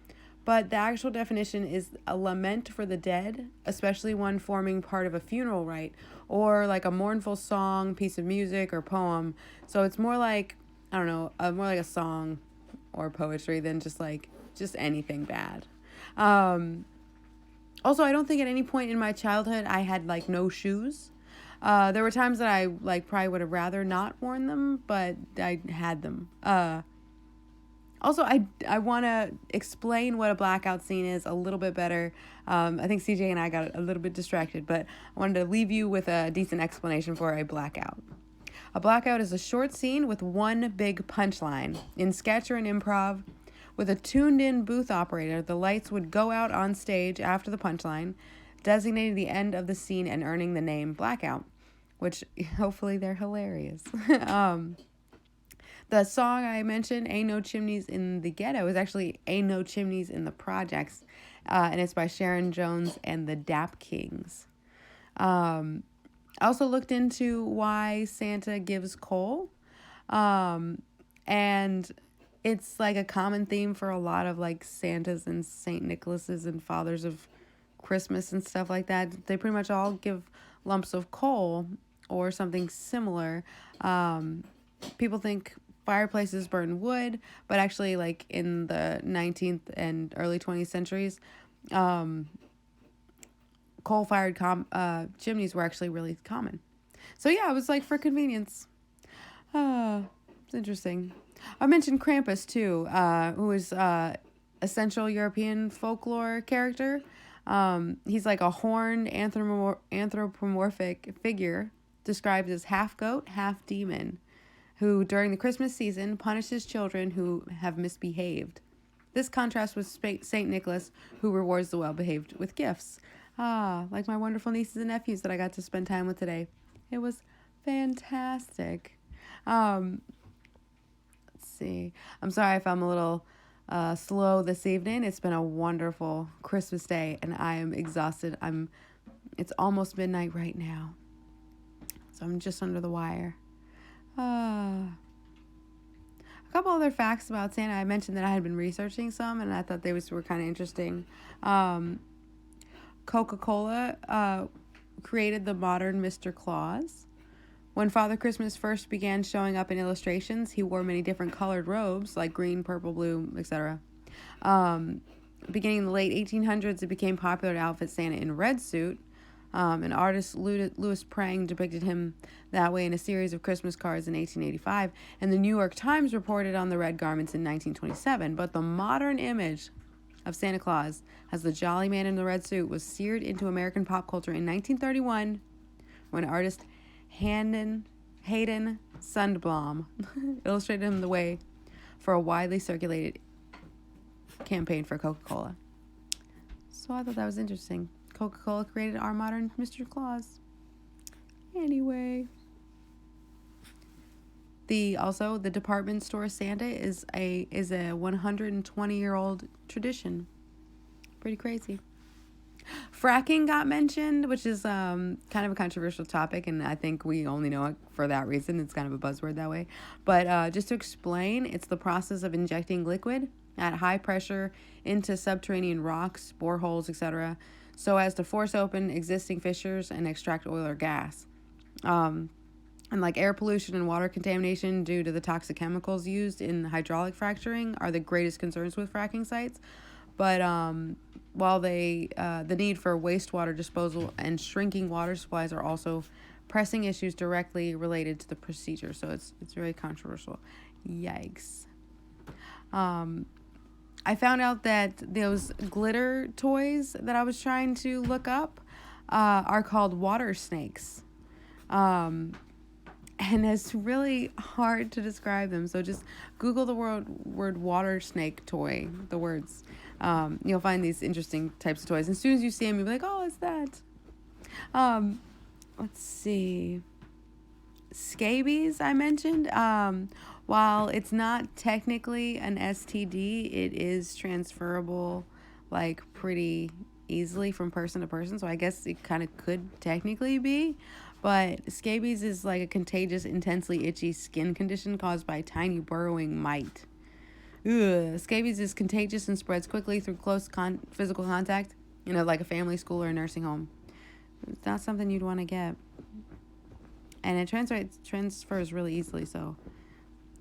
But the actual definition is a lament for the dead, especially one forming part of a funeral rite or like a mournful song, piece of music, or poem. So it's more like, I don't know, more like a song or poetry than just anything bad. Also, I don't think at any point in my childhood I had like no shoes. There were times that I like probably would have rather not worn them, but I had them. Also, I want to explain what a blackout scene is a little bit better. I think CJ and I got a little bit distracted, but I wanted to leave you with a decent explanation for a blackout. A blackout is a short scene with one big punchline. In sketch or in improv, with a tuned-in booth operator, the lights would go out on stage after the punchline, designating the end of the scene and earning the name blackout, which hopefully they're hilarious. The song I mentioned, Ain't No Chimneys in the Ghetto, is actually Ain't No Chimneys in the Projects, and it's by Sharon Jones and the Dap Kings. I also looked into why Santa gives coal, and it's like a common theme for a lot of like Santas and Saint Nicholases and fathers of Christmas and stuff like that. They pretty much all give lumps of coal or something similar. People think fireplaces burn wood, but actually like in the 19th and early 20th centuries, coal-fired chimneys were actually really common. So yeah, it was like for convenience. It's interesting. I mentioned Krampus too, who is essential European folklore character. He's like a horned anthropomorphic figure described as half goat, half demon, who during the Christmas season punishes children who have misbehaved. This contrasts with St. Nicholas, who rewards the well-behaved with gifts. Like my wonderful nieces and nephews that I got to spend time with today. It was fantastic. Let's see. I'm sorry if I'm a little slow this evening. It's been a wonderful Christmas day, and I am exhausted. It's almost midnight right now, so I'm just under the wire. A couple other facts about Santa. I mentioned that I had been researching some, and I thought they were kind of interesting. Coca-Cola created the modern Mr. Claus. When Father Christmas first began showing up in illustrations, he wore many different colored robes, like green, purple, blue, etc. Beginning in the late 1800s, it became popular to outfit Santa in a red suit. An artist, Louis Prang, depicted him that way in a series of Christmas cards in 1885, and the New York Times reported on the red garments in 1927. But the modern image of Santa Claus as the jolly man in the red suit was seared into American pop culture in 1931 when artist Hayden Sundblom illustrated him the way for a widely circulated campaign for Coca-Cola. So I thought that was interesting. Coca-Cola created our modern Mr. Claus. Anyway. The department store Santa is a 120-year-old tradition. Pretty crazy. Fracking got mentioned, which is kind of a controversial topic, and I think we only know it for that reason. It's kind of a buzzword that way. But just to explain, it's the process of injecting liquid at high pressure into subterranean rocks, boreholes, etc., so as to force open existing fissures and extract oil or gas. And like air pollution and water contamination due to the toxic chemicals used in hydraulic fracturing are the greatest concerns with fracking sites. But while the need for wastewater disposal and shrinking water supplies are also pressing issues directly related to the procedure. So it's very controversial. Yikes. I found out that those glitter toys that I was trying to look up are called water snakes. And it's really hard to describe them. So just Google the word water snake toy, the words. You'll find these interesting types of toys. And as soon as you see them, you'll be like, oh, it's that. Let's see. Scabies, I mentioned. While it's not technically an STD, it is transferable like pretty easily from person to person. So I guess it kind of could technically be. But scabies is like a contagious, intensely itchy skin condition caused by tiny burrowing mite. Ugh. Scabies is contagious and spreads quickly through close physical contact, like a family, school, or a nursing home. It's not something you'd want to get. And it transfers really easily, so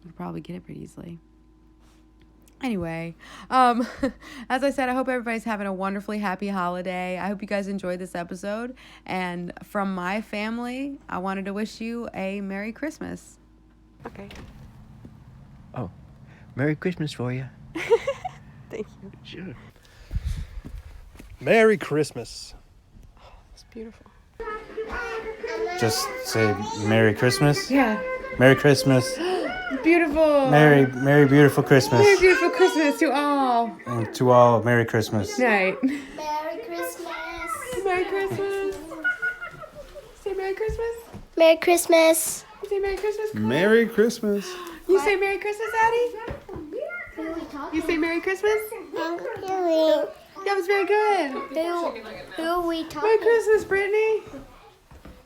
you could probably get it pretty easily. Anyway, as I said, I hope everybody's having a wonderfully happy holiday. I hope you guys enjoyed this episode. And from my family, I wanted to wish you a Merry Christmas. Okay. Oh, Merry Christmas for you. Thank you. Sure. Merry Christmas. It's beautiful. Just say Merry Christmas. Yeah. Merry Christmas. Beautiful. Merry beautiful Christmas. Merry beautiful Christmas to all. And to all, Merry Christmas. Night. Merry Christmas. Merry Christmas. Say Merry Christmas. Merry Christmas. Say Merry Christmas. Merry Christmas. You say Merry Christmas, Addie? You say Merry Christmas? That was very good. Who are we talking? Merry Christmas, Brittany.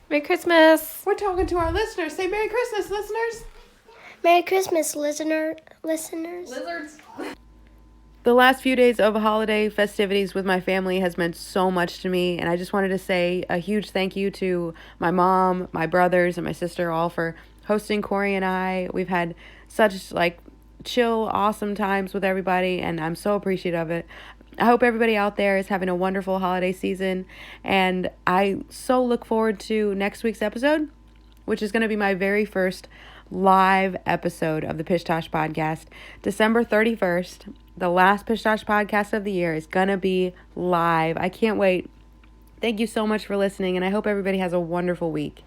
Merry Christmas. We're talking to our listeners. Say Merry Christmas, listeners. Merry Christmas, listeners. Lizards. The last few days of holiday festivities with my family has meant so much to me, and I just wanted to say a huge thank you to my mom, my brothers, and my sister all for hosting Corey and I. We've had such chill, awesome times with everybody, and I'm so appreciative of it. I hope everybody out there is having a wonderful holiday season, and I so look forward to next week's episode, which is going to be my very first live episode of the Pish Tosh podcast. December 31st, the last Pish Tosh podcast of the year, is going to be live. I can't wait. Thank you so much for listening, and I hope everybody has a wonderful week.